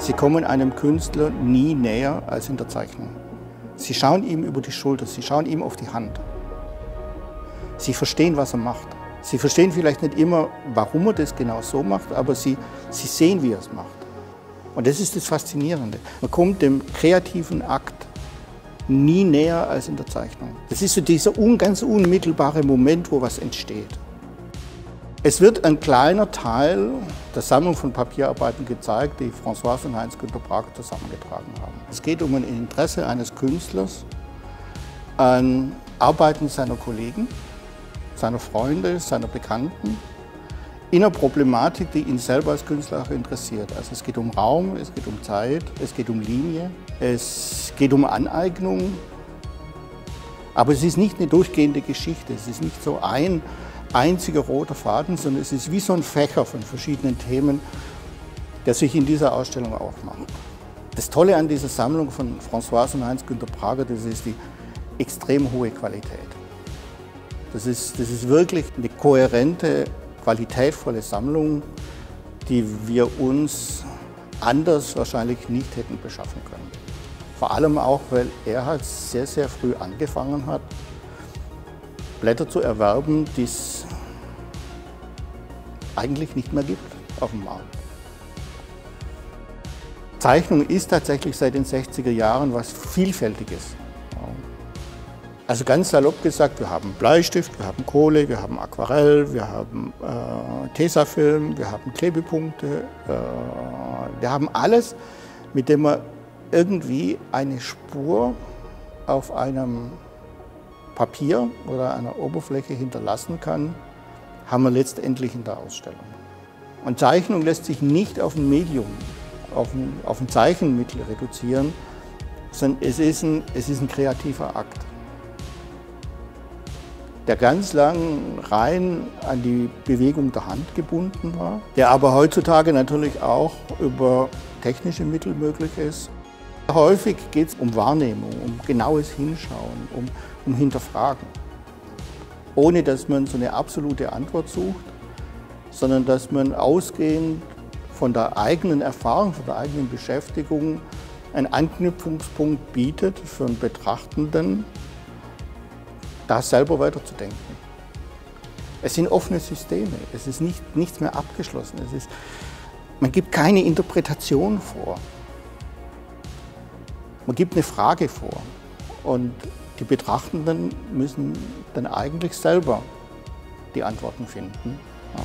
Sie kommen einem Künstler nie näher als in der Zeichnung. Sie schauen ihm über die Schulter, sie schauen ihm auf die Hand. Sie verstehen, was er macht. Sie verstehen vielleicht nicht immer, warum er das genau so macht, aber sie sehen, wie er es macht. Und das ist das Faszinierende. Man kommt dem kreativen Akt nie näher als in der Zeichnung. Das ist so dieser ganz unmittelbare Moment, wo was entsteht. Es wird ein kleiner Teil der Sammlung von Papierarbeiten gezeigt, die Françoise und Heinz-Günter Prager zusammengetragen haben. Es geht um ein Interesse eines Künstlers an Arbeiten seiner Kollegen, seiner Freunde, seiner Bekannten, in einer Problematik, die ihn selber als Künstler auch interessiert. Also es geht um Raum, es geht um Zeit, es geht um Linie, es geht um Aneignung. Aber es ist nicht eine durchgehende Geschichte, es ist nicht so ein einziger roter Faden, sondern es ist wie so ein Fächer von verschiedenen Themen, der sich in dieser Ausstellung aufmacht. Das Tolle an dieser Sammlung von Françoise und Heinz-Günter Prager, das ist die extrem hohe Qualität. Das ist wirklich eine kohärente, qualitätvolle Sammlung, die wir uns anders wahrscheinlich nicht hätten beschaffen können. Vor allem auch, weil er halt sehr, sehr früh angefangen hat, Blätter zu erwerben, die es eigentlich nicht mehr gibt auf dem Markt. Zeichnung ist tatsächlich seit den 60er Jahren was Vielfältiges. Also ganz salopp gesagt, wir haben Bleistift, wir haben Kohle, wir haben Aquarell, wir haben Tesafilm, wir haben Klebepunkte, wir haben alles, mit dem man irgendwie eine Spur auf einem Papier oder einer Oberfläche hinterlassen kann, haben wir letztendlich in der Ausstellung. Und Zeichnung lässt sich nicht auf ein Medium, auf ein Zeichenmittel reduzieren, sondern es ist ein kreativer Akt, der ganz lang rein an die Bewegung der Hand gebunden war, der aber heutzutage natürlich auch über technische Mittel möglich ist. Häufig geht es um Wahrnehmung, um genaues Hinschauen, um Hinterfragen. Ohne dass man so eine absolute Antwort sucht, sondern dass man ausgehend von der eigenen Erfahrung, von der eigenen Beschäftigung einen Anknüpfungspunkt bietet für einen Betrachtenden, da selber weiterzudenken. Es sind offene Systeme, es ist nichts mehr abgeschlossen. Man gibt keine Interpretation vor. Man gibt eine Frage vor und die Betrachtenden müssen dann eigentlich selber die Antworten finden. Ja.